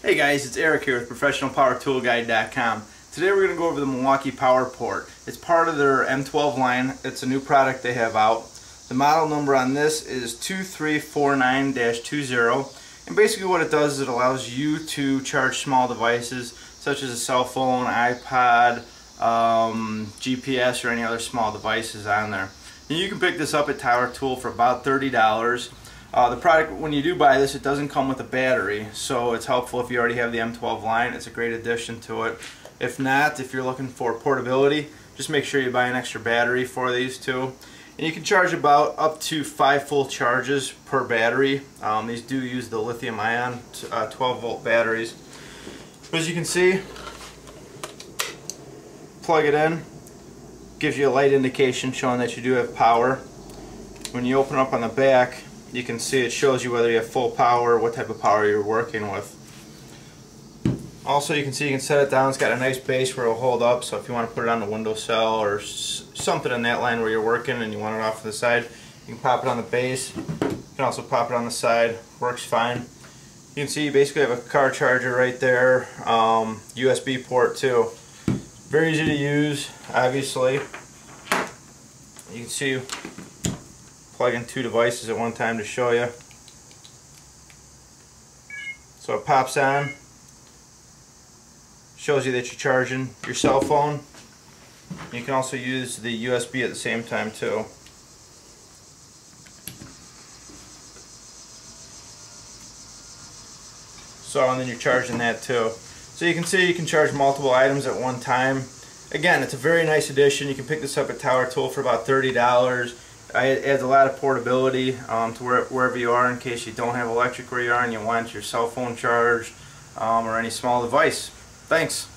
Hey guys, it's Eric here with ProfessionalPowerToolGuide.com. Today we're going to go over the Milwaukee Power Port. It's part of their M12 line. It's a new product they have out. The model number on this is 2349-20, and basically what it does is it allows you to charge small devices such as a cell phone, iPod, GPS, or any other small devices on there. And you can pick this up at Power Tool for about $30. The product, when you do buy this, it doesn't come with a battery, so it's helpful if you already have the M12 line. It's a great addition to it. If not, if you're looking for portability, just make sure you buy an extra battery for these two. And you can charge about up to 5 full charges per battery. These do use the lithium ion 12-volt batteries. But as you can see, plug it in, gives you a light indication showing that you do have power. When you open up on the back, you can see it shows you whether you have full power, what type of power you're working with. Also, you can see you can set it down. It's got a nice base where it will hold up, so if you want to put it on the windowsill or something in that line where you're working and you want it off to the side, you can pop it on the base. You can also pop it on the side. Works fine. You can see you basically have a car charger right there, USB port too. Very easy to use, obviously. You can see plug in 2 devices at one time to show you. So it pops on, shows you that you're charging your cell phone. You can also use the USB at the same time too. So, and then you're charging that too. So you can see you can charge multiple items at one time. Again, it's a very nice addition. You can pick this up at Power Tool for about $30. It adds a lot of portability to wherever you are in case you don't have electric where you are and you want your cell phone charged or any small device. Thanks.